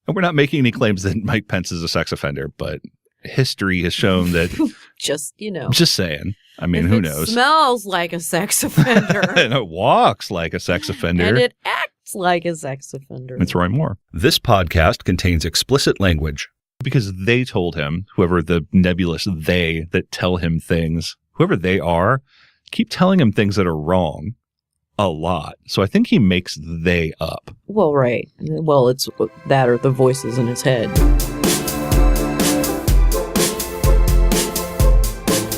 And we're not making any claims that Mike Pence is a sex offender, but history has shown that. Just saying. I mean, if who it knows? Smells like a sex offender. And it walks like a sex offender. And it acts like a sex offender. It's Roy Moore. This podcast contains explicit language because they told him, whoever the nebulous they that tell him things, whoever they are, keep telling him things that are wrong a lot. So I think he makes they up. Well, right. Well, it's that or the voices in his head.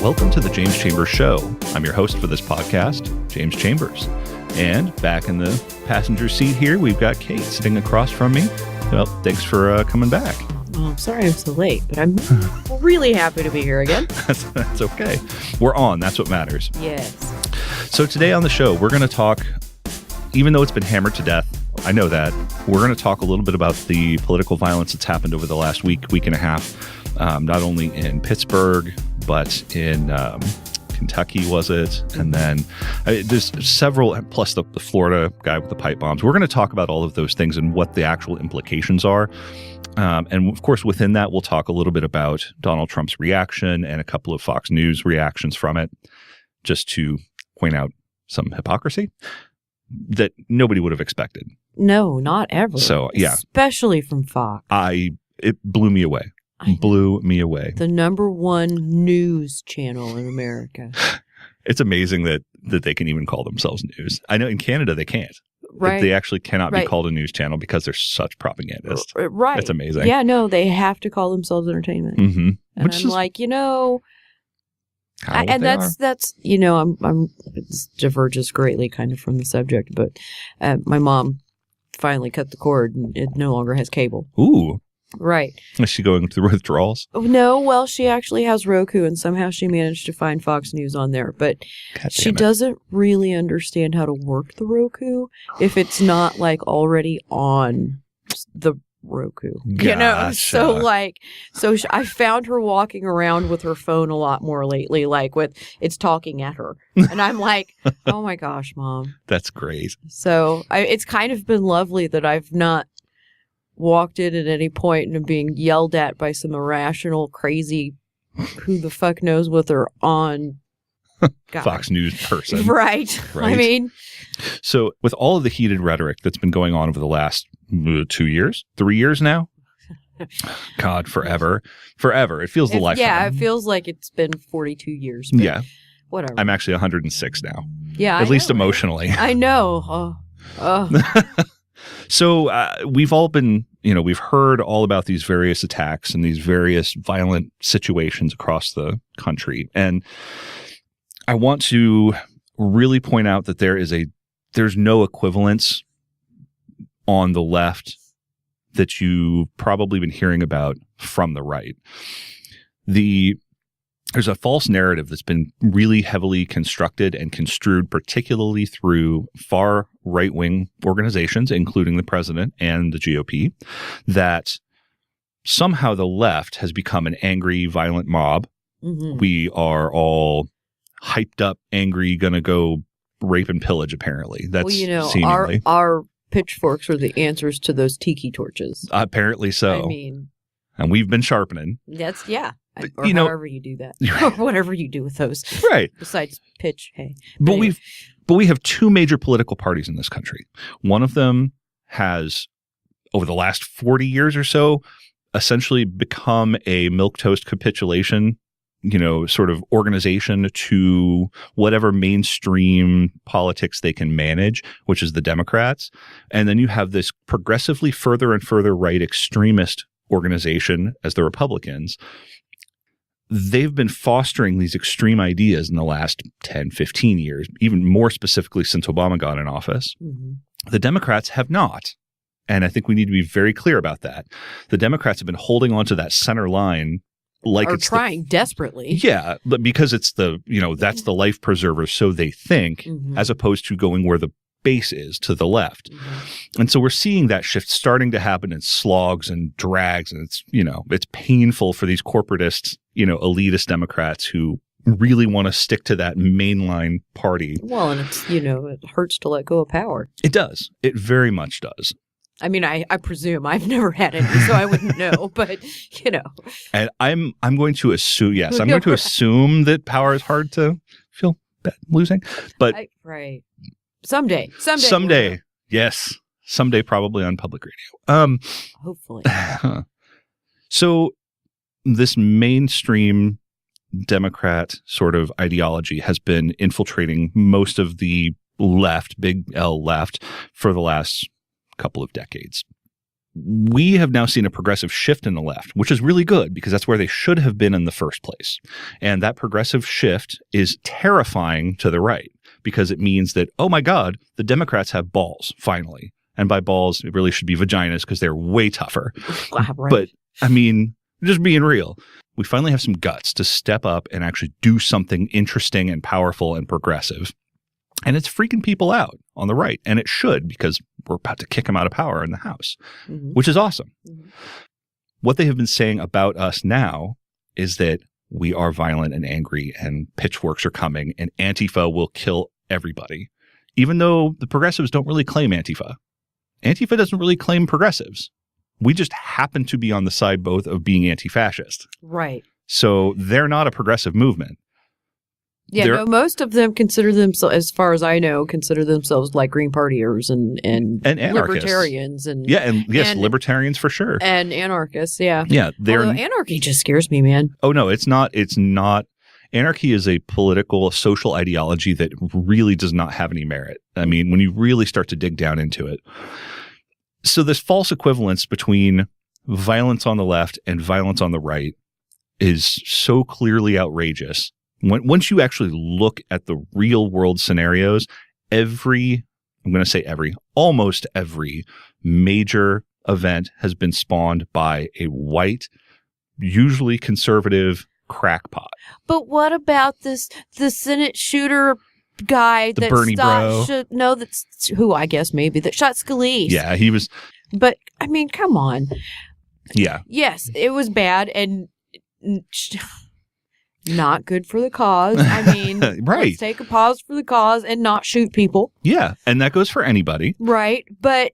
Welcome to the James Chambers Show. I'm your host for this podcast, James Chambers. And back in the passenger seat here, we've got Kate sitting across from me. Well, thanks for coming back. Oh, I'm sorry I'm so late, but I'm really happy to be here again. That's okay. We're on. That's what matters. Yes. So today on the show, we're going to talk, even though it's been hammered to death, I know that, we're going to talk a little bit about the political violence that's happened over the last week and a half, not only in Pittsburgh, but in Kentucky, was it? And then there's several, plus the Florida guy with the pipe bombs. We're going to talk about all of those things and what the actual implications are. And of course, within that, we'll talk a little bit about Donald Trump's reaction and a couple of Fox News reactions from it, just to point out some hypocrisy that nobody would have expected. No, not ever. So, yeah. Especially from Fox. It blew me away. Blew me away. The number one news channel in America. It's amazing that they can even call themselves news. I know in Canada they can't. Right. They actually cannot be called a news channel because they're such propagandists. Right. It's amazing. Yeah, no, they have to call themselves entertainment. Mm-hmm. And Which I'm like, and that's it diverges greatly kind of from the subject, but my mom finally cut the cord and it no longer has cable. Ooh. Right. Is she going through withdrawals? No, well, she actually has Roku, and somehow she managed to find Fox News on there, but she doesn't really understand how to work the Roku if it's not like already on the Roku. Gotcha. So I found her walking around with her phone a lot more lately, like it's talking at her, and I'm like, oh my gosh, Mom, that's great. So it's kind of been lovely that I've not walked in at any point and being yelled at by some irrational, crazy, who the fuck knows what they're on. Fox News person. Right. I mean. So with all of the heated rhetoric that's been going on over the last 3 years now. God, forever. Forever. It feels the lifetime. Yeah, it feels like it's been 42 years. But yeah. Whatever. I'm actually 106 now. Yeah. At least emotionally. I know. So we've all been, we've heard all about these various attacks and these various violent situations across the country. And I want to really point out that there's no equivalence on the left that you've probably been hearing about from the right. There's a false narrative that's been really heavily constructed and construed, particularly through far right-wing organizations, including the president and the GOP, that somehow the left has become an angry, violent mob. Mm-hmm. We are all hyped up, angry, gonna go rape and pillage, apparently. That's seemingly. Our pitchforks are the answers to those tiki torches. Apparently so. I mean. And we've been sharpening. That's, yeah. But, or however you do that. Or whatever you do with those. Right. Besides pitch, hey. But we have two major political parties in this country. One of them has, over the last 40 years or so, essentially become a milquetoast capitulation, sort of organization to whatever mainstream politics they can manage, which is the Democrats. And then you have this progressively further and further right extremist organization as the Republicans. They've been fostering these extreme ideas in the last 10, 15 years, even more specifically since Obama got in office. Mm-hmm. The Democrats have not. And I think we need to be very clear about that. The Democrats have been holding on to that center line like it's trying desperately. Yeah, because it's that's the life preserver, so they think, mm-hmm. as opposed to going where the base is to the left. Mm-hmm. And so we're seeing that shift starting to happen in slogs and drags. And it's painful for these corporatist, elitist Democrats who really want to stick to that mainline party. Well, and it's, it hurts to let go of power. It does. It very much does. I mean, I presume I've never had any, so I wouldn't know, but And I'm going to assume, yes, I'm going to assume that power is hard to feel bad losing, but right. Someday. Yes. Someday, probably on public radio. Hopefully. So this mainstream Democrat sort of ideology has been infiltrating most of the left, big L left, for the last couple of decades. We have now seen a progressive shift in the left, which is really good because that's where they should have been in the first place. And that progressive shift is terrifying to the right because it means that, oh my God, the Democrats have balls, finally. And by balls, it really should be vaginas because they're way tougher. Right. But, I mean, just being real, we finally have some guts to step up and actually do something interesting and powerful and progressive. And it's freaking people out on the right. And it should, because we're about to kick them out of power in the House, which is awesome. What they have been saying about us now is that we are violent and angry and pitchforks are coming and Antifa will kill everybody, even though the progressives don't really claim Antifa. Antifa doesn't really claim progressives. We just happen to be on the side both of being anti-fascist. Right. So they're not a progressive movement. Yeah, no, most of them consider themselves, as far as I know, consider themselves like Green Partiers and libertarians and libertarians for sure, and anarchists. Yeah, yeah. Anarchy just scares me, man. Oh no, it's not. It's not. Anarchy is a political, social ideology that really does not have any merit. I mean, when you really start to dig down into it, so this false equivalence between violence on the left and violence on the right is so clearly outrageous. Once you actually look at the real world scenarios, almost every major event has been spawned by a white, usually conservative crackpot. But what about the Senate shooter guy the Bernie bro? That's who I guess maybe that shot Scalise. Yeah, he was. But I mean, come on. Yeah. Yes, it was bad and not good for the cause. I mean, right. Let's take a pause for the cause and not shoot people. Yeah, and that goes for anybody. Right, but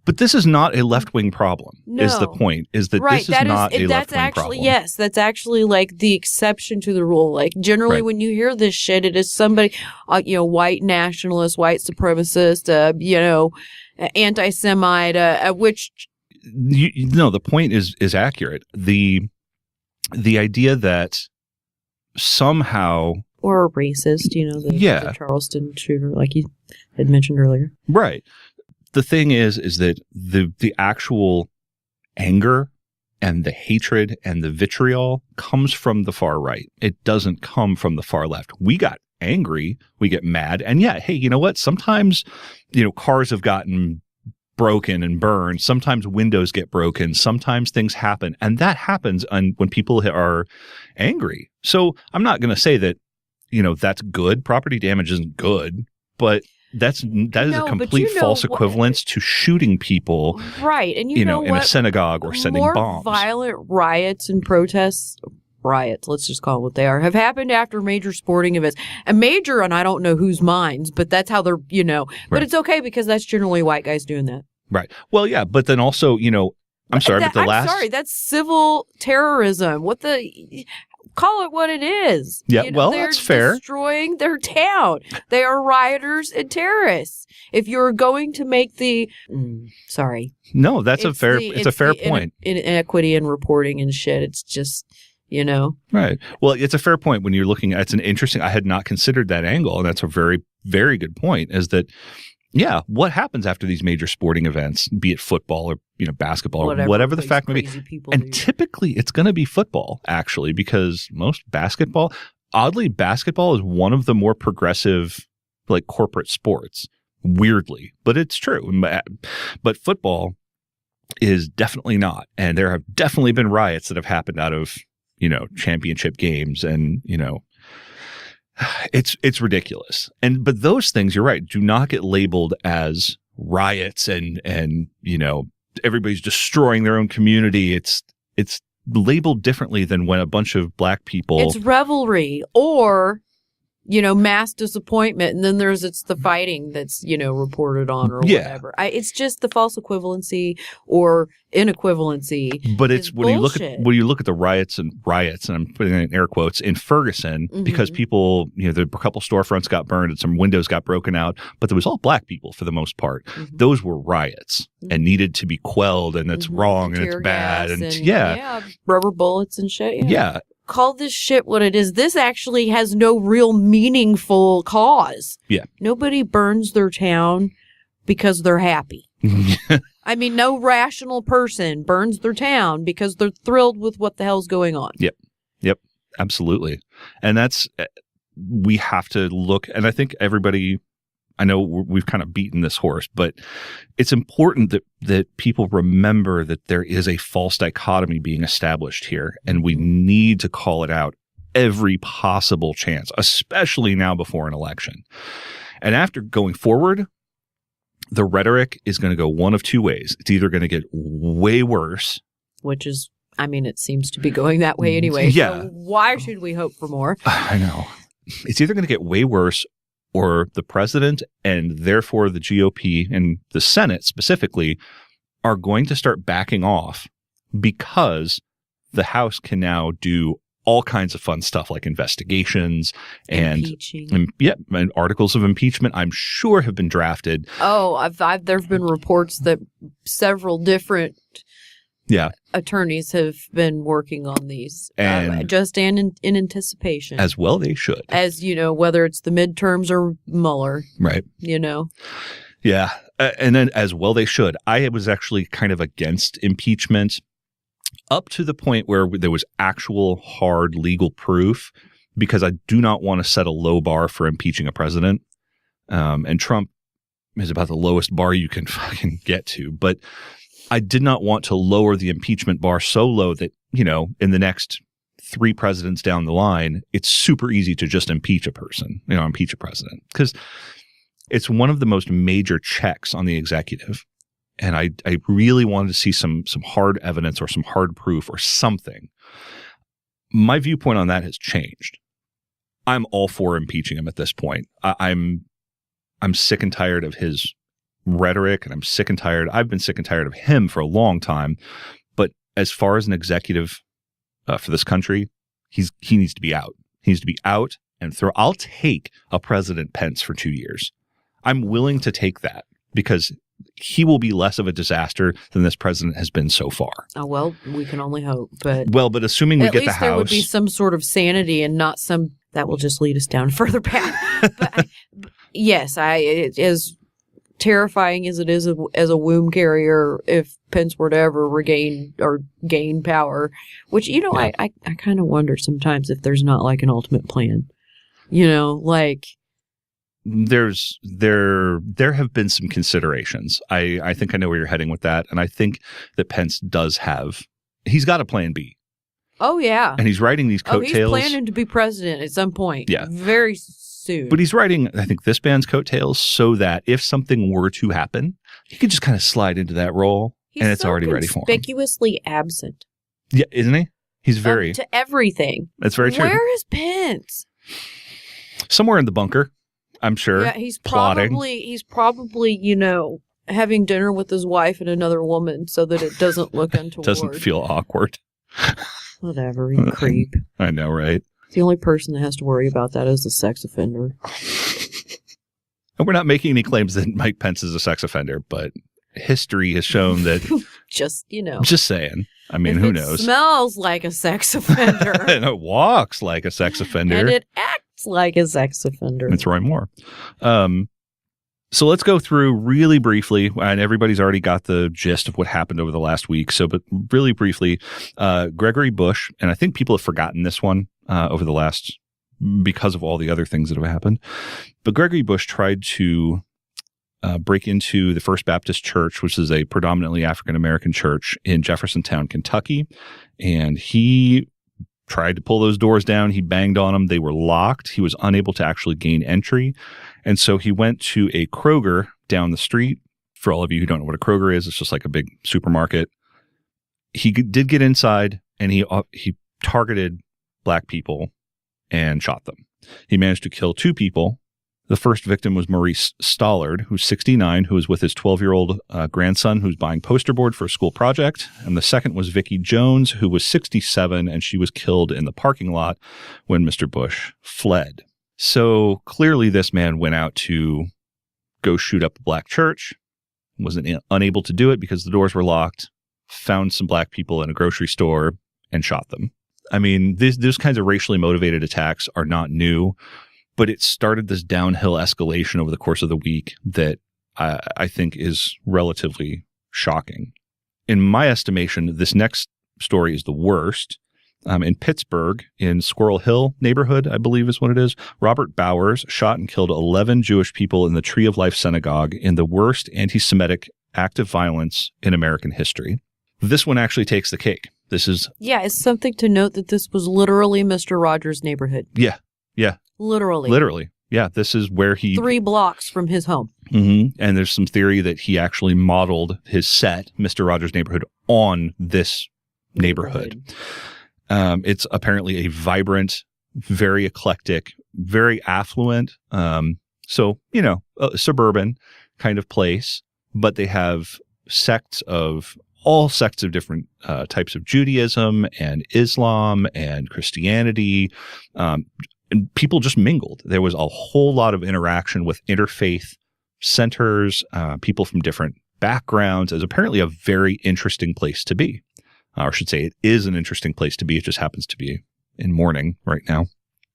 this is not a left-wing problem, is the point, is that right, this is not a left-wing problem. Yes, that's actually like the exception to the rule. Like generally when you hear this shit, it is somebody, white nationalist, white supremacist, anti-Semite, which... the point is accurate. The idea that somehow... Or a racist, the Charleston shooter, like you had mentioned earlier. Right. The thing is that the actual anger and the hatred and the vitriol comes from the far right. It doesn't come from the far left. We got angry, we get mad, and yeah, hey, you know what? Sometimes, cars have gotten broken and burned. Sometimes windows get broken. Sometimes things happen. And that happens when people are angry. So I'm not going to say that, that's good. Property damage isn't good, but that is a complete false equivalence to shooting people. Right. And in a synagogue or sending bombs. More violent riots and protests. Riots, let's just call it what they are, have happened after major sporting events. And I don't know whose minds, but that's how they're, but right. It's okay because that's generally white guys doing that. Right. Well, yeah, but then also, that's civil terrorism. Call it what it is. Yeah, that's fair. They're destroying their town. They are rioters and terrorists. If you're going to make No, that's a fair point. Inequity in reporting and shit, it's just... Right. Well, it's a fair point when you're looking at I had not considered that angle. And that's a very, very good point is that, yeah, what happens after these major sporting events, be it football or, basketball or whatever the fact may be. And typically it's going to be football, actually, because oddly, basketball is one of the more progressive, like corporate sports, weirdly, but it's true. But football is definitely not. And there have definitely been riots that have happened out of, championship games and, it's ridiculous. But those things, you're right, do not get labeled as riots and everybody's destroying their own community. It's labeled differently than when a bunch of black people. It's revelry or mass disappointment, and then it's the fighting that's, reported on or whatever. It's just the false equivalency or inequivalency. But it's when you look at the riots, and I'm putting it in air quotes, in Ferguson, because people, a couple storefronts got burned and some windows got broken out, but there was all black people for the most part. Those were riots and needed to be quelled, and it's wrong and it's bad, and rubber bullets and shit. Yeah. Call this shit what it is. This actually has no real meaningful cause. Yeah. Nobody burns their town because they're happy. I mean, no rational person burns their town because they're thrilled with what the hell's going on. Yep. Absolutely. And we have to look, and I think everybody, I know we've kind of beaten this horse, but it's important that people remember that there is a false dichotomy being established here, and we need to call it out every possible chance, especially now before an election. And after going forward, the rhetoric is going to go one of two ways. It's either going to get way worse, which is, it seems to be going that way anyway. Yeah. So why should we hope for more? I know. It's either going to get way worse, or the president and therefore the GOP and the Senate specifically are going to start backing off because the House can now do all kinds of fun stuff like investigations and articles of impeachment, I'm sure, have been drafted. Oh, there have been reports that several different attorneys have been working on these, and just in anticipation. As well they should. As, whether it's the midterms or Mueller. Right. Yeah. And then as well they should. I was actually kind of against impeachment up to the point where there was actual hard legal proof, because I do not want to set a low bar for impeaching a president. And Trump is about the lowest bar you can fucking get to. But I did not want to lower the impeachment bar so low that, in the next 3 presidents down the line, it's super easy to just impeach a person, impeach a president, because it's one of the most major checks on the executive. And I really wanted to see some hard evidence or some hard proof or something. My viewpoint on that has changed. I'm all for impeaching him at this point. I'm sick and tired of his rhetoric, and I've been sick and tired of him for a long time. But as far as an executive for this country, he needs to be out. He needs to be out and I'll take a President Pence for 2 years. I'm willing to take that, because he will be less of a disaster than this president has been so far. Oh, well, we can only hope. But assuming we get the House, there would be some sort of sanity and not some that will just lead us down a further path. But yes, as terrifying as it is as a womb carrier, if Pence were to ever regain or gain power, which, I kind of wonder sometimes if there's not like an ultimate plan, there have been some considerations. I think I know where you're heading with that. And I think that Pence he's got a plan B. Oh, yeah. And he's riding these coattails. He's planning to be president at some point. Yeah. Very soon. But he's riding, I think, this band's coattails so that if something were to happen, he could just kind of slide into that role, and it's already ready for him. He's conspicuously absent. Yeah, isn't he? He's very... to everything. That's very true. Where is Pence? Somewhere in the bunker, I'm sure. Yeah, he's plotting. probably, having dinner with his wife and another woman so that it doesn't look untoward. Doesn't feel awkward. Whatever, you creep. I know, right? The only person that has to worry about that is the sex offender. And we're not making any claims that Mike Pence is a sex offender, but history has shown that... Just saying. I mean, who knows? It smells like a sex offender. And it walks like a sex offender. And it acts like a sex offender. It's Roy Moore. So let's go through really briefly, and everybody's already got the gist of what happened over the last week. But really briefly, Gregory Bush, and I think people have forgotten this one over the last, because of all the other things that have happened. But Gregory Bush tried to break into the First Baptist Church, which is a predominantly African-American church in Jeffersontown, Kentucky. And he tried to pull those doors down. He banged on them. They were locked. He was unable to actually gain entry. And so he went to a Kroger down the street. For all of you who don't know what a Kroger is, it's just like a big supermarket. He did get inside, and he targeted black people and shot them. He managed to kill 2 people. The first victim was Maurice Stollard, who's 69, who was with his 12-year-old grandson who's buying poster board for a school project. And the second was Vicki Jones, who was 67, and she was killed in the parking lot when Mr. Bush fled. So clearly this man went out to go shoot up a black church, was unable to do it because the doors were locked, found some black people in a grocery store, and shot them. I mean, these kinds of racially motivated attacks are not new, but it started this downhill escalation over the course of the week that I think is relatively shocking. In my estimation, this next story is the worst. In Pittsburgh, in Squirrel Hill neighborhood, I believe is what it is, Robert Bowers shot and killed 11 Jewish people in the Tree of Life Synagogue in the worst anti-Semitic act of violence in American history. This one actually takes the cake. This is... Yeah, it's something to note that this was literally Mr. Rogers' neighborhood. Yeah. Literally. Yeah, this is where he... 3 blocks from his home. Mm-hmm. And there's some theory that he actually modeled his set, Mr. Rogers' Neighborhood, on this neighborhood. It's apparently a vibrant, very eclectic, very affluent, so, you know, a suburban kind of place, but they have all sects of different types of Judaism and Islam and Christianity, and people just mingled. There was a whole lot of interaction with interfaith centers, people from different backgrounds. It's apparently a very interesting place to be. Or I should say it is an interesting place to be. It just happens to be in mourning right now.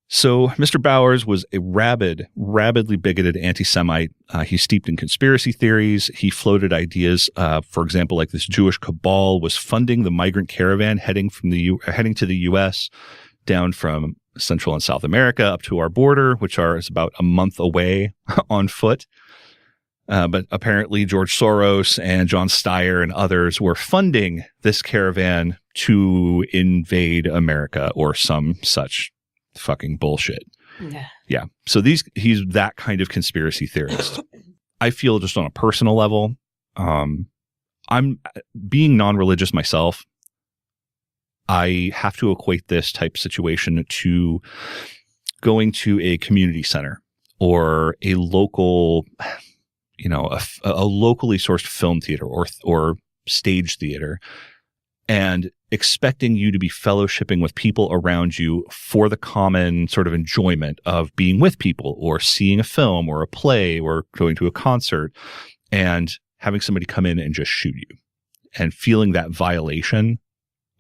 So Mr. Bowers was a rabidly bigoted anti-Semite. He's steeped in conspiracy theories. He floated ideas, for example, like this Jewish cabal was funding the migrant caravan heading to the U.S. down from Central and South America up to our border, which is about a month away on foot. But apparently George Soros and John Steyer and others were funding this caravan to invade America or some such fucking bullshit. Yeah. So he's that kind of conspiracy theorist. I feel just on a personal level, I'm being non-religious myself. I have to equate this type or to going to a community center or a local, you know, a locally sourced film theater or stage theater, and expecting you to be fellowshipping with people around you for the common sort of enjoyment of being with people or seeing a film or a play or going to a concert, and having somebody come in and just shoot you and feeling that violation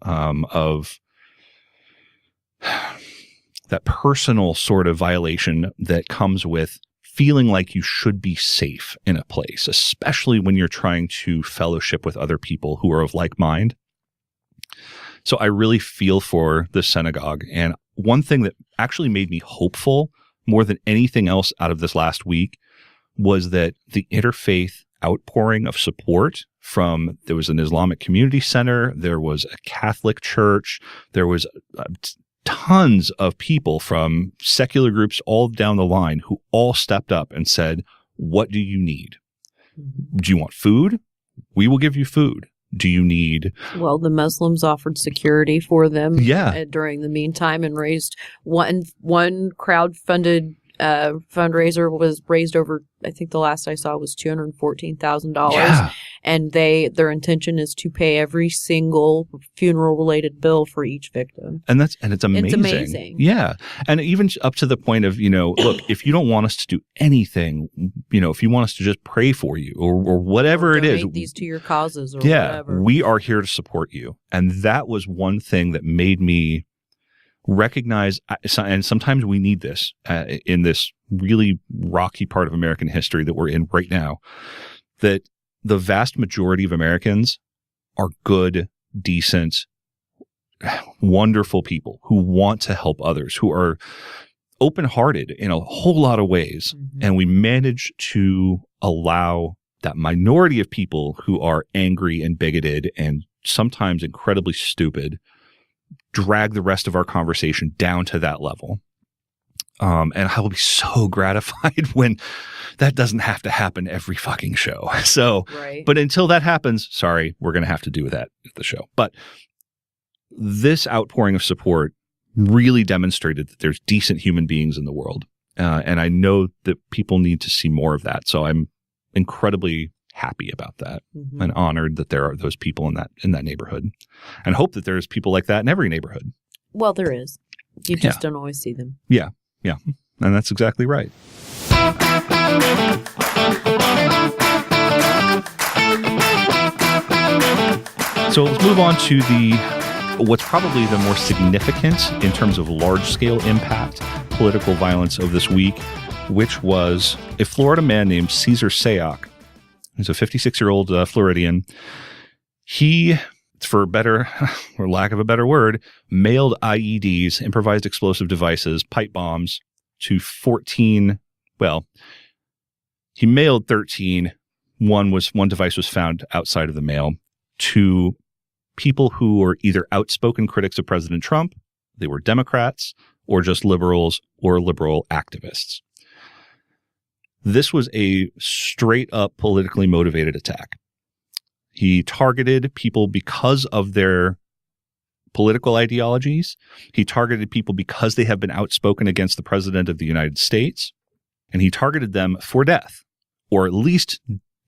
of that personal sort of violation that comes with feeling like you should be safe in a place, especially when you're trying to fellowship with other people who are of like mind. So I really feel for the synagogue. And one thing that actually made me hopeful more than anything else out of this last week was that the interfaith outpouring of support there was an Islamic community center, there was a Catholic church, there was tons of people from secular groups all down the line who all stepped up and said, what do you need? Do you want food? We will give you food. Do you need... Well, the Muslims offered security for them during the meantime and raised one crowd-funded fundraiser was raised over, I think the last I saw was $214,000. Yeah. And their intention is to pay every single funeral-related bill for each victim. And it's amazing. It's amazing. Yeah. And even up to the point of, look, if you don't want us to do anything, if you want us to just pray for you or whatever it is. These to your causes or whatever. We are here to support you. And that was one thing that made me recognize, and sometimes we need this in this really rocky part of American history that we're in right now, that the vast majority of Americans are good, decent, wonderful people who want to help others, who are open-hearted in a whole lot of ways. Mm-hmm. And we manage to allow that minority of people who are angry and bigoted and sometimes incredibly stupid drag the rest of our conversation down to that level. And I will be so gratified when that doesn't have to happen every fucking show. So, right. But until that happens, sorry, we're going to have to do that at the show. But this outpouring of support really demonstrated that there's decent human beings in the world. And I know that people need to see more of that. So I'm incredibly happy about that and honored that there are those people in that neighborhood, and hope that there's people like that in every neighborhood. Well, there is. You just don't always see them. Yeah. Yeah. And that's exactly right. So let's move on to what's probably the more significant in terms of large-scale impact political violence of this week, which was a Florida man named Cesar Sayoc. He's a 56-year-old Floridian. He, for better or lack of a better word, mailed IEDs, improvised explosive devices, pipe bombs, to 14. Well, he mailed 13. One device was found outside of the mail, to people who were either outspoken critics of President Trump, they were Democrats, or just liberals or liberal activists. This was a straight-up politically motivated attack. He targeted people because of their political ideologies. He targeted people because they have been outspoken against the President of the United States. And he targeted them for death, or at least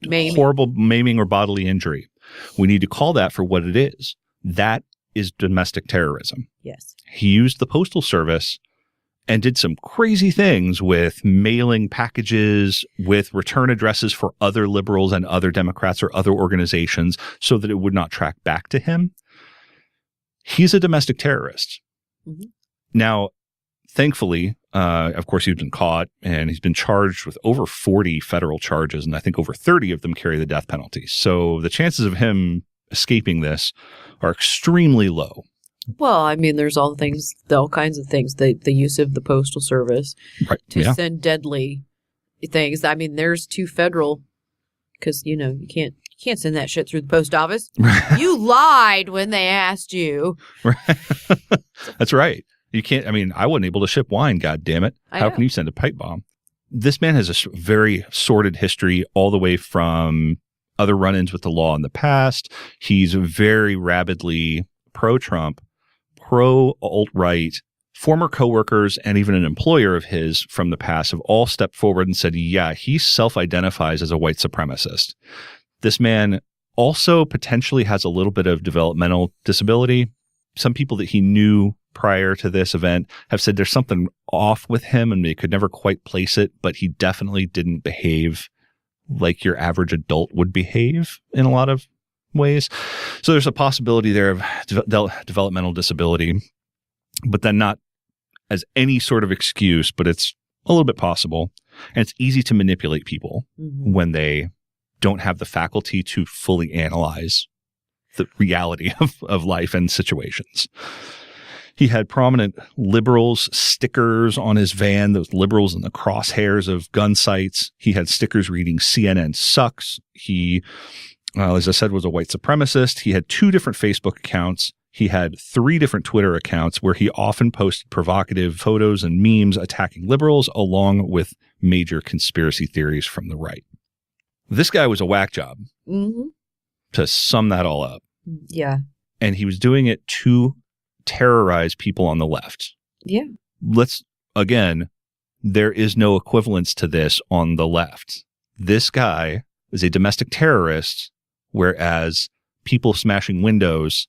horrible maiming or bodily injury. We need to call that for what it is. That is domestic terrorism. Yes. He used the Postal Service and did some crazy things with mailing packages with return addresses for other liberals and other Democrats or other organizations so that it would not track back to him. He's a domestic terrorist. Mm-hmm. Now, thankfully, of course, he's been caught and he's been charged with over 40 federal charges, and I think over 30 of them carry the death penalty. So the chances of him escaping this are extremely low. Well, I mean, there's all kinds of things. The use of the Postal Service to send deadly things. I mean, there's 2 federal, because, you can't send that shit through the post office. You lied when they asked you. Right. That's right. You can't, I wasn't able to ship wine, God damn it. How can you send a pipe bomb? This man has a very sordid history, all the way from other run-ins with the law in the past. He's very rabidly pro-Trump, pro-alt-right. Former coworkers and even an employer of his from the past have all stepped forward and said, yeah, he self-identifies as a white supremacist. This man also potentially has a little bit of developmental disability. Some people that he knew prior to this event have said there's something off with him and they could never quite place it, but he definitely didn't behave like your average adult would behave in a lot of ways. So there's a possibility there of developmental disability, but then not as any sort of excuse, but it's a little bit possible. And it's easy to manipulate people when they don't have the faculty to fully analyze the reality of life and situations. He had prominent liberals stickers on his van, those liberals in the crosshairs of gun sites. He had stickers reading CNN sucks. He, as I said, was a white supremacist. He had 2 different Facebook accounts. He had 3 different Twitter accounts where he often posted provocative photos and memes attacking liberals, along with major conspiracy theories from the right. This guy was a whack job, to sum that all up. Yeah. And he was doing it to terrorize people on the left. Yeah. There is no equivalence to this on the left. This guy is a domestic terrorist, whereas people smashing windows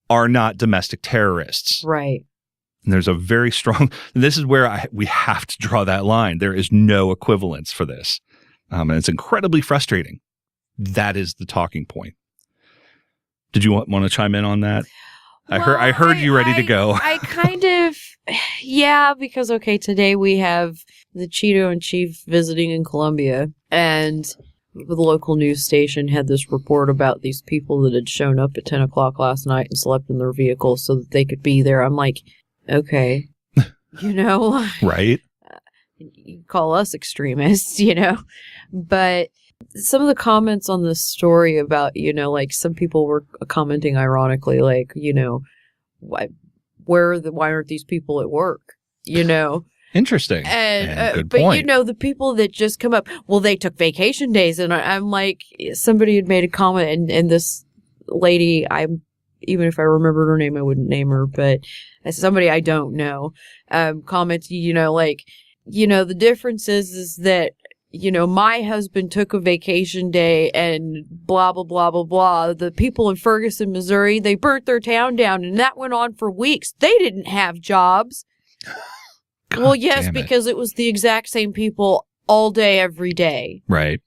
are not domestic terrorists. Right. And there's a very strong, this is where we have to draw that line. There is no equivalence for this. And it's incredibly frustrating. That is the talking point. Did you want to chime in on that? Well, I heard you ready to go. I kind of, because, today we have the Cheeto in Chief visiting in Colombia, and the local news station had this report about these people that had shown up at 10 o'clock last night and slept in their vehicle so that they could be there. I'm like, okay, right? You call us extremists, but some of the comments on this story about, some people were commenting ironically, like, why aren't these people at work? Interesting. And good but point. The people that just come up, well, they took vacation days, and I'm like, somebody had made a comment, and this lady, I'm even if I remembered her name, I wouldn't name her, but as somebody I don't know, comments, the difference is that, my husband took a vacation day and blah, blah, blah, blah, blah. The people in Ferguson, Missouri, they burnt their town down, and that went on for weeks. They didn't have jobs. God, well, yes, because it was the exact same people all day, every day. Right.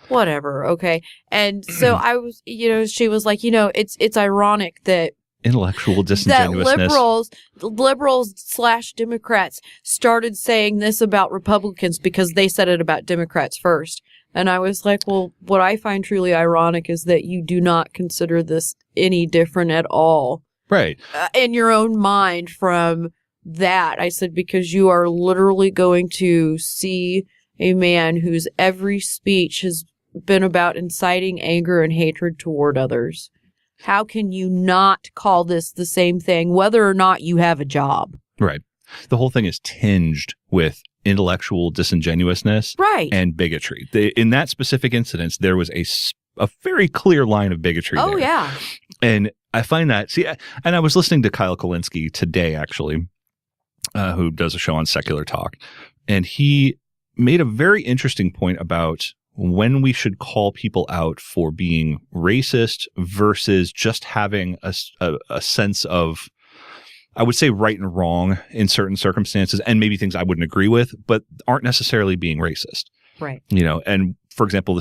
Whatever. Okay. And so I was, she was like, it's ironic that intellectual disingenuousness. That liberals/Democrats started saying this about Republicans because they said it about Democrats first. And I was like, well, what I find truly ironic is that you do not consider this any different at all. Right. In your own mind from that. I said, because you are literally going to see a man whose every speech has been about inciting anger and hatred toward others. How can you not call this the same thing, whether or not you have a job? Right. The whole thing is tinged with intellectual disingenuousness and bigotry. In that specific incident, there was a very clear line of bigotry there. Oh, yeah. And I find that, and I was listening to Kyle Kulinski today, actually, who does a show on Secular Talk, and he made a very interesting point about when we should call people out for being racist versus just having a sense of, I would say, right and wrong in certain circumstances, and maybe things I wouldn't agree with, but aren't necessarily being racist. Right. And for example,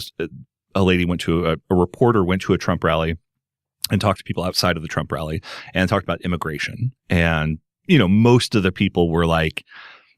a reporter went to a Trump rally and talked to people outside of the Trump rally and talked about immigration. And, most of the people were like,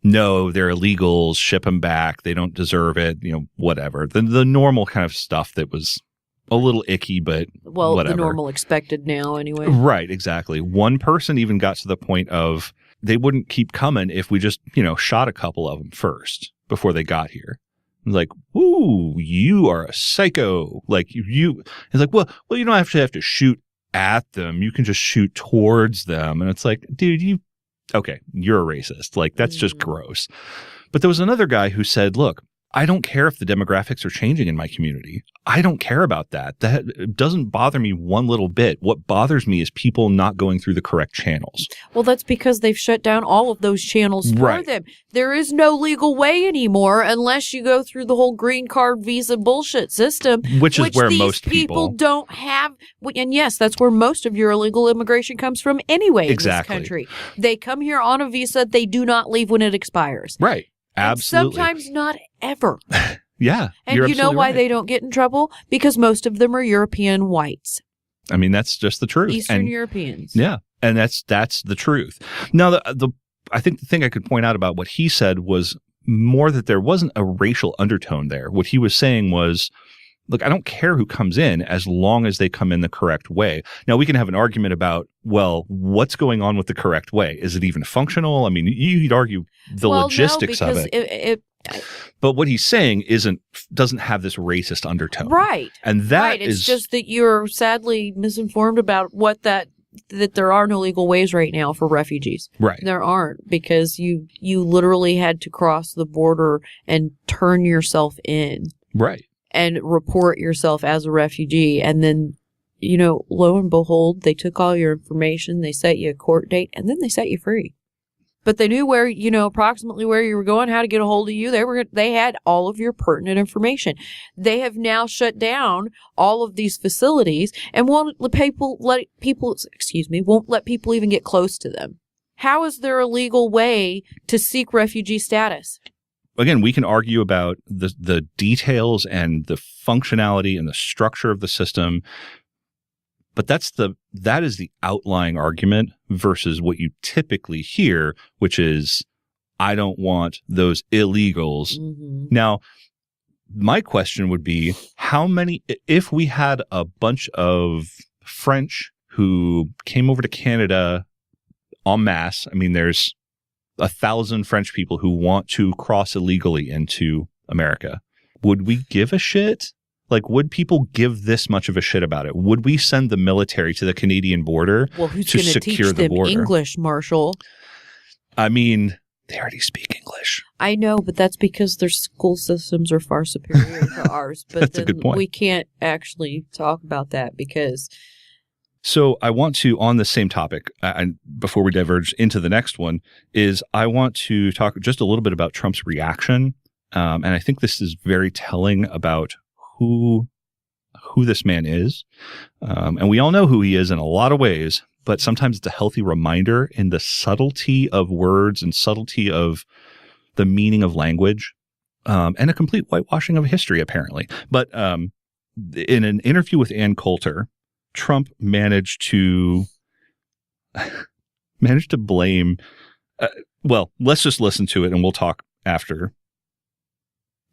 no, they're illegals, ship them back, they don't deserve it, whatever. The normal kind of stuff that was a little icky, but whatever. The normal expected now anyway. Right, exactly. One person even got to the point of they wouldn't keep coming if we just, shot a couple of them first before they got here. Like, ooh, you are a psycho. Like, it's like, well, you don't actually have to shoot at them. You can just shoot towards them. And it's like, dude, okay, you're a racist. Like, that's just gross. But there was another guy who said, look, I don't care if the demographics are changing in my community. I don't care about that. That doesn't bother me one little bit. What bothers me is people not going through the correct channels. Well, that's because they've shut down all of those channels for them. There is no legal way anymore unless you go through the whole green card visa bullshit system. Which is where these most people don't have. And yes, that's where most of your illegal immigration comes from anyway in this country. They come here on a visa. They do not leave when it expires. Right. Absolutely. And sometimes not ever. Yeah. And you know why they don't get in trouble? Because most of them are European whites. I mean, that's just the truth. Eastern Europeans. Yeah. And that's the truth. Now, I think the thing I could point out about what he said was more that there wasn't a racial undertone there. What he was saying was, look, I don't care who comes in as long as they come in the correct way. Now, we can have an argument about, well, what's going on with the correct way? Is it even functional? I mean, you'd argue the logistics of it. But what he's saying doesn't have this racist undertone. Right. And that It's just that you're sadly misinformed about that there are no legal ways right now for refugees. Right. There aren't, because you literally had to cross the border and turn yourself in. Right. And report yourself as a refugee. And then, lo and behold, they took all your information, they set you a court date, and then they set you free. But they knew where, approximately where you were going, how to get a hold of you. They had all of your pertinent information. They have now shut down all of these facilities and won't let people even get close to them. How is there a legal way to seek refugee status? Again, we can argue about the details and the functionality and the structure of the system, but that is the outlying argument versus what you typically hear, which is, I don't want those illegals. Mm-hmm. Now, my question would be, if we had a bunch of French who came over to Canada en masse, I mean, there's 1,000 French people who want to cross illegally into America. Would we give a shit? Like, would people give this much of a shit about it? Would we send the military to the Canadian border to secure the border? English, Marshall? I mean, they already speak English. I know, but that's because their school systems are far superior to ours. But that's a good point. We can't actually talk about that because So I want to, on the same topic, and before we diverge into the next one, is I want to talk just a little bit about Trump's reaction. And I think this is very telling about who this man is. And we all know who he is in a lot of ways, but sometimes it's a healthy reminder in the subtlety of words and subtlety of the meaning of language, and a complete whitewashing of history, apparently. But in an interview with Ann Coulter, Trump managed to blame. Well, let's just listen to it, and we'll talk after.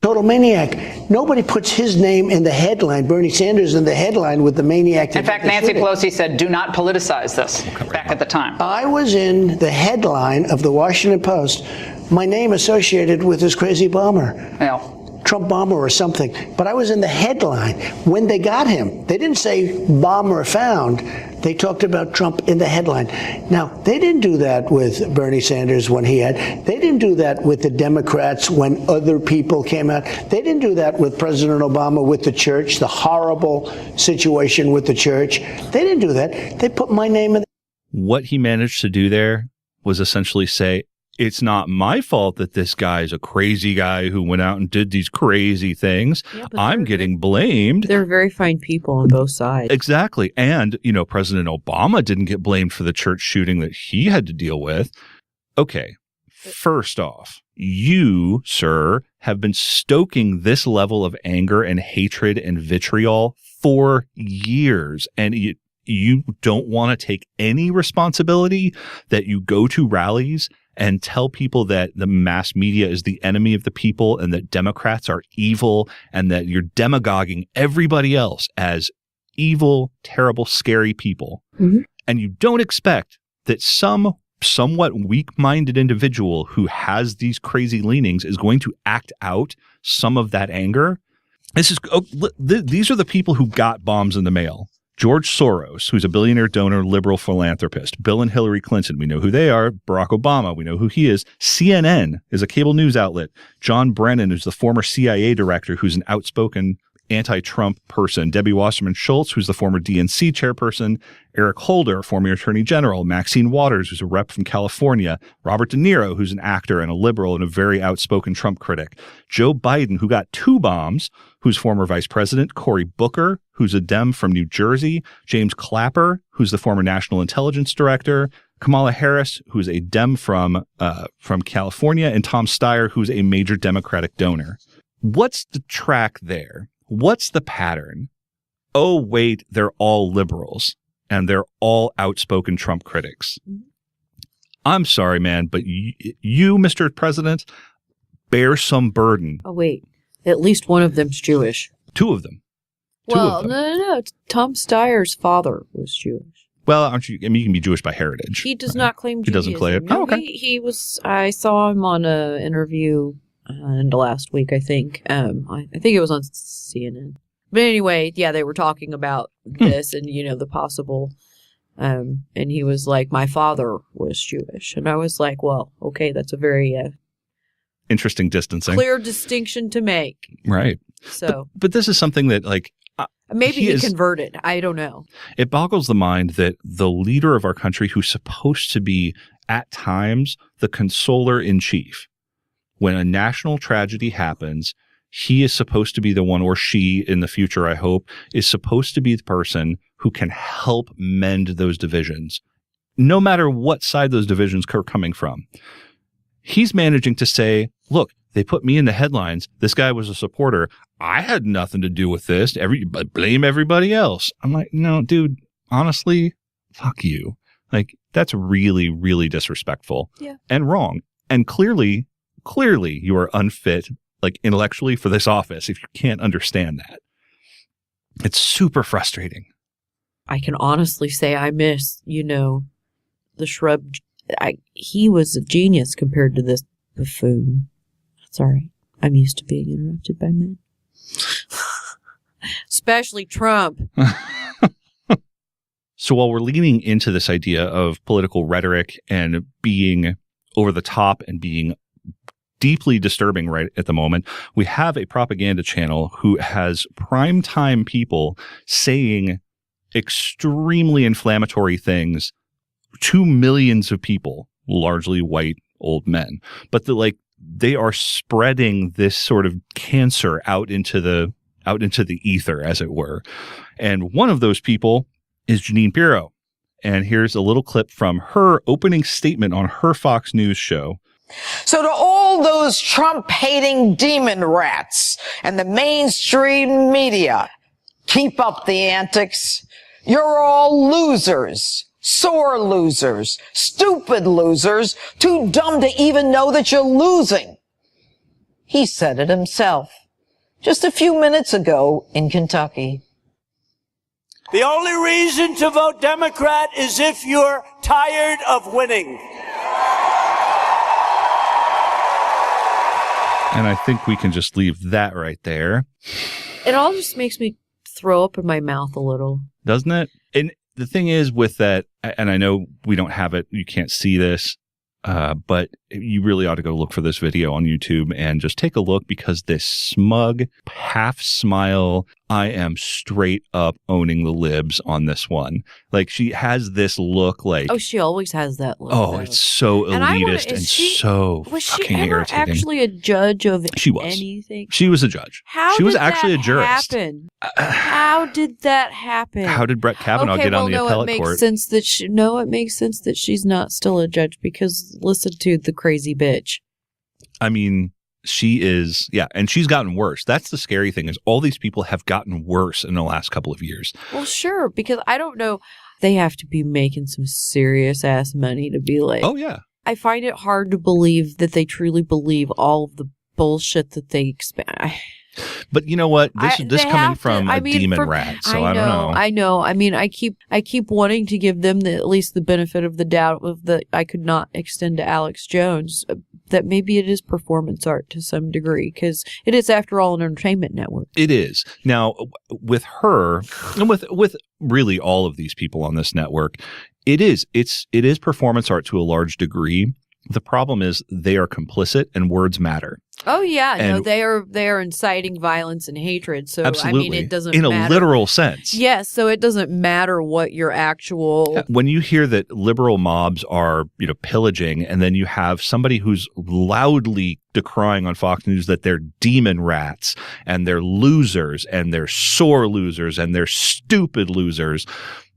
Total maniac. Nobody puts his name in the headline, Bernie Sanders in the headline with the maniac. In fact, Nancy Pelosi said, do not politicize this back at the time. I was in the headline of the Washington Post, my name associated with this crazy bomber. Yeah. Trump bomber or something. But I was in the headline when they got him. They didn't say bomber found. They talked about Trump in the headline. Now, they didn't do that with Bernie Sanders when he had. They didn't do that with the Democrats when other people came out. They didn't do that with President Obama with the church, the horrible situation with the church. They didn't do that. They put my name in. What he managed to do there was essentially say, it's not my fault that this guy is a crazy guy who went out and did these crazy things. Yeah, I'm getting blamed. They're very fine people on both sides. Exactly. And, President Obama didn't get blamed for the church shooting that he had to deal with. Okay. First off, you, sir, have been stoking this level of anger and hatred and vitriol for years. And you don't want to take any responsibility that you go to rallies and tell people that the mass media is the enemy of the people and that Democrats are evil and that you're demagoguing everybody else as evil, terrible, scary people. Mm-hmm. And you don't expect that some somewhat weak-minded individual who has these crazy leanings is going to act out some of that anger. These are the people who got bombs in the mail. George Soros, who's a billionaire donor, liberal philanthropist. Bill and Hillary Clinton, we know who they are. Barack Obama, we know who he is. CNN is a cable news outlet. John Brennan, who's the former CIA director, who's an outspoken anti-Trump person. Debbie Wasserman Schultz, who's the former DNC chairperson. Eric Holder, former attorney general. Maxine Waters, who's a rep from California. Robert De Niro, who's an actor and a liberal and a very outspoken Trump critic. Joe Biden, who got 2 bombs, who's former vice president. Cory Booker, who's a Dem from New Jersey. James Clapper, who's the former national intelligence director. Kamala Harris, who's a Dem from California. And Tom Steyer, who's a major Democratic donor. What's the track there? What's the pattern? Oh, wait, they're all liberals and they're all outspoken Trump critics. I'm sorry, man, but you, Mr. President, bear some burden. Oh, wait, at least one of them's Jewish. 2 of them. No. Tom Steyer's father was Jewish. Well, aren't you? I mean, you can be Jewish by heritage. He does not claim Judaism. He doesn't claim it. No, oh, okay. He was. I saw him on an interview in the last week, I think. I think it was on CNN. But anyway, yeah, they were talking about this and, the possible. And he was like, my father was Jewish. And I was like, well, okay, that's a very interesting distancing. Clear distinction to make. Right. So, but this is something that, like, maybe he converted. I don't know. It boggles the mind that the leader of our country, who's supposed to be at times the consoler in chief, when a national tragedy happens, he is supposed to be the one, or she in the future, I hope, is supposed to be the person who can help mend those divisions, no matter what side those divisions are coming from. He's managing to say, look, they put me in the headlines. This guy was a supporter. I had nothing to do with this. Blame everybody else. I'm like, no, dude, honestly, fuck you. Like, that's really, really disrespectful and wrong. And clearly you are unfit, like, intellectually for this office if you can't understand that. It's super frustrating. I can honestly say I miss, the shrub. He was a genius compared to this buffoon. That's all right. I'm used to being interrupted by men. Especially Trump. So while we're leaning into this idea of political rhetoric and being over the top and being deeply disturbing right at the moment, we have a propaganda channel who has primetime people saying extremely inflammatory things to millions of people, largely white old men. But they are spreading this sort of cancer out into the ether, as it were. And one of those people is Jeanine Pirro. And here's a little clip from her opening statement on her Fox News show. So to all those Trump-hating demon rats and the mainstream media, keep up the antics. You're all losers, sore losers, stupid losers, too dumb to even know that you're losing. He said it himself just a few minutes ago in Kentucky. The only reason to vote Democrat is if you're tired of winning. And I think we can just leave that right there. It all just makes me throw up in my mouth a little. Doesn't it? And the thing is with that, and I know we don't have it, you can't see this, but you really ought to go look for this video on YouTube and just take a look, because this smug, half smile, I am straight up owning the libs on this one. Like, she has this look like... Oh, she always has that look. Oh, though. it's so elitist and so was fucking she ever irritating. Actually a judge of She was. anything? She was a judge. How she was did actually that a jurist. Happen? How did that happen? How did Brett Kavanaugh get on the appellate it makes court? Sense that it makes sense that she's not still a judge, because listen to the crazy bitch. I mean, she is, yeah, and she's gotten worse. That's the scary thing, is all these people have gotten worse in the last couple of years. Well, sure, because I don't know. They have to be making some serious ass money to be like, oh, yeah. I find it hard to believe that they truly believe all of the bullshit that they expect. But you know what? This coming from a demon rat, so I don't know. I know. I mean, I keep wanting to give them at least the benefit of the doubt of that I could not extend to Alex Jones, that maybe it is performance art to some degree, because it is, after all, an entertainment network. It is. Now, with her, and with really all of these people on this network, it is performance art to a large degree. The problem is they are complicit, and words matter. Oh yeah, and no, they are inciting violence and hatred. So absolutely. I mean, it doesn't in matter. A literal sense. Yes, so it doesn't matter what your actual. Yeah. When you hear that liberal mobs are, pillaging, and then you have somebody who's loudly decrying on Fox News that they're demon rats and they're losers and they're sore losers and they're stupid losers.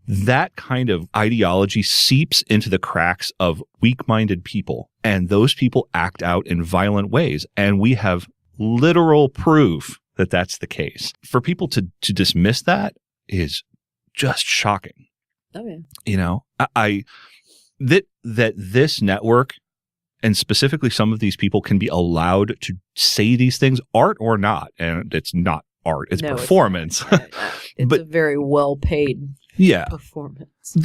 That kind of ideology seeps into the cracks of weak-minded people, and those people act out in violent ways. And we have literal proof that that's the case. For people to dismiss that is just shocking. Oh yeah. That this network, and specifically some of these people, can be allowed to say these things, art or not, and it's not art, it's performance. It's but, a very well-paid performance.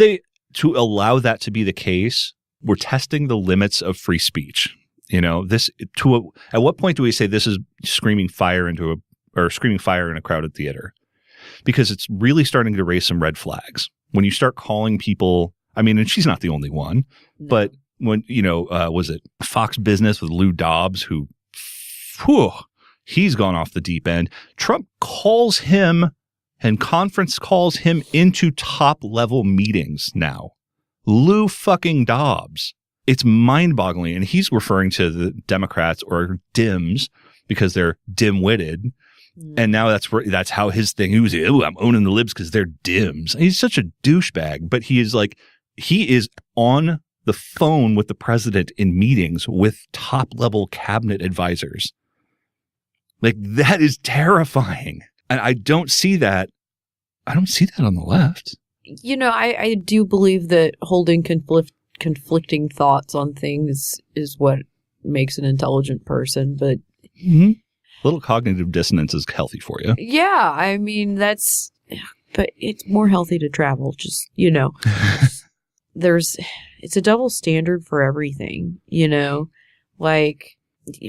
To allow that to be the case, we're testing the limits of free speech. At what point do we say this is screaming fire in a crowded theater? Because it's really starting to raise some red flags. When you start calling people, I mean, and she's not the only one, but when, was it Fox Business with Lou Dobbs, who, he's gone off the deep end. Trump calls him and conference calls him into top-level meetings now. Lou fucking Dobbs. It's mind-boggling. And he's referring to the Democrats, or Dims, because they're dim-witted. And now that's how his thing, he was, I'm owning the libs because they're Dims. He's such a douchebag, but he is on the phone with the president in meetings with top-level cabinet advisors. Like, that is terrifying. And I don't see that on the left. I do believe that holding conflicting thoughts on things is what makes an intelligent person, but a little cognitive dissonance is healthy for you. Yeah, I mean, but it's more healthy to travel, just, it's a double standard for everything, like,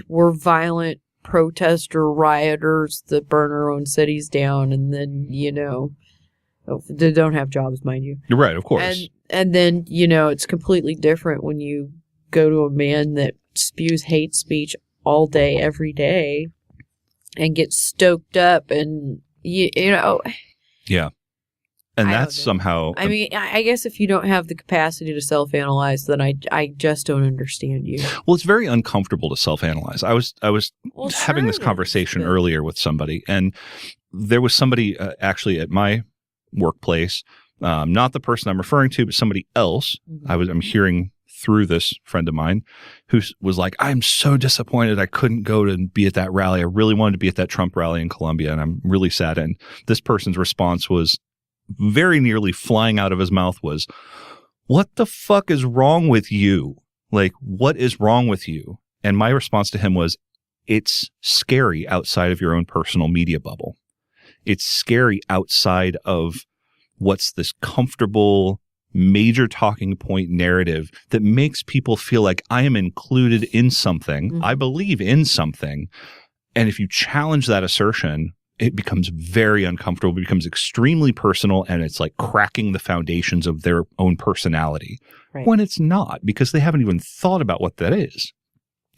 we're violent protester rioters that burn our own cities down, and then they don't have jobs, mind you. You're right, of course. And then it's completely different when you go to a man that spews hate speech all day, every day, and gets stoked up, and Yeah. And that's somehow... I mean, I guess if you don't have the capacity to self-analyze, then I just don't understand you. Well, it's very uncomfortable to self-analyze. I was having this conversation earlier with somebody, and there was somebody actually at my workplace, not the person I'm referring to, but somebody else. Mm-hmm. I'm hearing through this friend of mine who was like, I'm so disappointed I couldn't go to be at that rally. I really wanted to be at that Trump rally in Columbia, and I'm really sad. And this person's response was very nearly flying out of his mouth was, what the fuck is wrong with you? Like, what is wrong with you? And my response to him was, it's scary outside of your own personal media bubble. It's scary outside of what's this comfortable major talking point narrative that makes people feel like I am included in something. Mm-hmm. I believe in something. And if you challenge that assertion, it becomes very uncomfortable. It becomes extremely personal, and it's like cracking the foundations of their own personality. Right. When it's not, because they haven't even thought about what that is.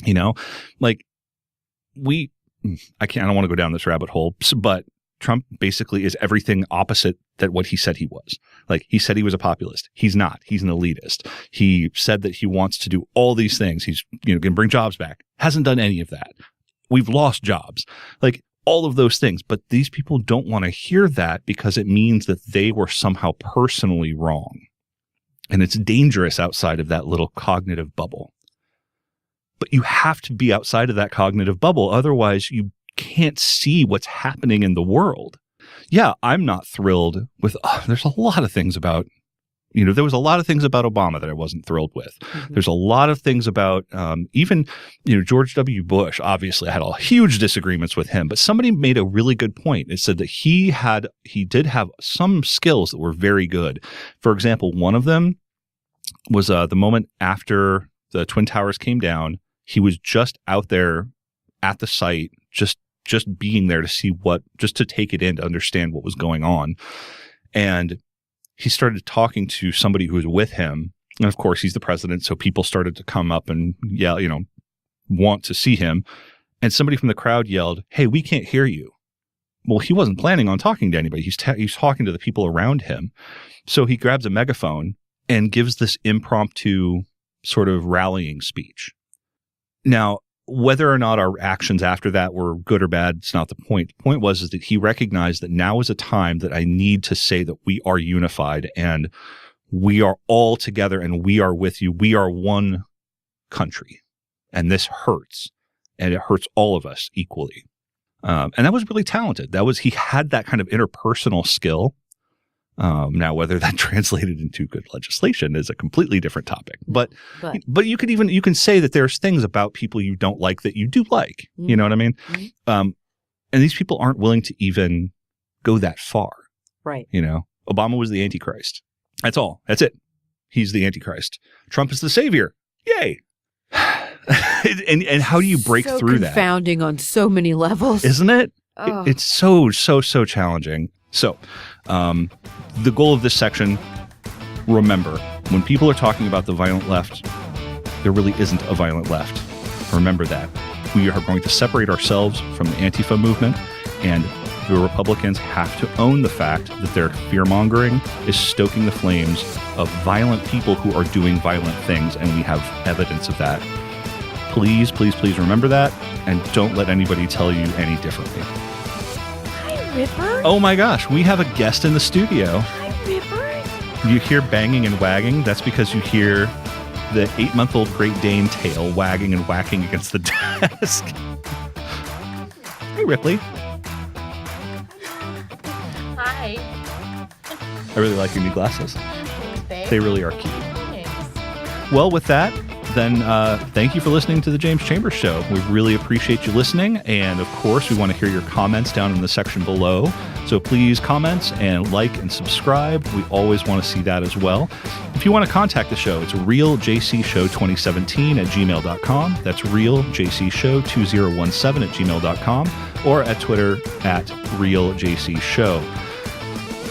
You know, like I don't want to go down this rabbit hole, but Trump basically is everything opposite that what he said he was. Like, he said he was a populist. He's not. He's an elitist. He said that he wants to do all these things. He's, going to bring jobs back. Hasn't done any of that. We've lost jobs. Like, all of those things. But these people don't want to hear that because it means that they were somehow personally wrong. And it's dangerous outside of that little cognitive bubble. But you have to be outside of that cognitive bubble. Otherwise, you can't see what's happening in the world. Yeah, I'm not thrilled with, there's a lot of things about, there was a lot of things about Obama that I wasn't thrilled with. Mm-hmm. There's a lot of things about even, George W. Bush. Obviously, I had all huge disagreements with him, but somebody made a really good point. It said that he did have some skills that were very good. For example, one of them was the moment after the Twin Towers came down, he was just out there at the site, just being there to see just to take it in, to understand what was going on. And he started talking to somebody who was with him. And of course, he's the president. So people started to come up and yell, want to see him. And somebody from the crowd yelled, "Hey, we can't hear you." Well, he wasn't planning on talking to anybody. He's talking to the people around him. So he grabs a megaphone and gives this impromptu sort of rallying speech. Now, whether or not our actions after that were good or bad, it's not the point. The point was that he recognized that now is a time that I need to say that we are unified and we are all together and we are with you. We are one country, and this hurts, and it hurts all of us equally. And that was really talented. He had that kind of interpersonal skill. Now, whether that translated into good legislation is a completely different topic. But you can say that there's things about people you don't like that you do like. Mm-hmm. You know what I mean? Mm-hmm. And these people aren't willing to even go that far. Right. Obama was the Antichrist. That's all. That's it. He's the Antichrist. Trump is the savior. Yay. and how do you break through that? Confounding on so many levels. Isn't it? Oh. It's so challenging. So, the goal of this section, remember, when people are talking about the violent left, there really isn't a violent left. Remember that. We are going to separate ourselves from the Antifa movement, and the Republicans have to own the fact that their fear-mongering is stoking the flames of violent people who are doing violent things, and we have evidence of that. Please, please, please remember that, and don't let anybody tell you any differently. Ripper? Oh my gosh, we have a guest in the studio. Hi, Ripper. You hear banging and wagging. That's because you hear the 8-month-old Great Dane tail wagging and whacking against the desk. Hey, Ripley. Hi. I really like your new glasses. Thanks. They really are cute. Thanks. Well, with that, then thank you for listening to The James Chambers Show. We really appreciate you listening. And of course, we want to hear your comments down in the section below. So please comment and like and subscribe. We always want to see that as well. If you want to contact the show, it's realjcshow2017@gmail.com. That's realjcshow2017@gmail.com, or at Twitter @realjcshow.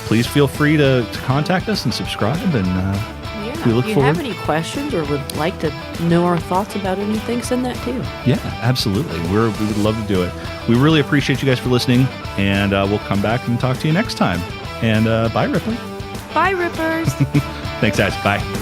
Please feel free to contact us and subscribe, and we look forward. If you have any questions or would like to know our thoughts about anything, send that too. Yeah, absolutely. We would love to do it. We really appreciate you guys for listening, and we'll come back and talk to you next time. And bye, Ripley. Bye, Rippers. Thanks, guys. Bye.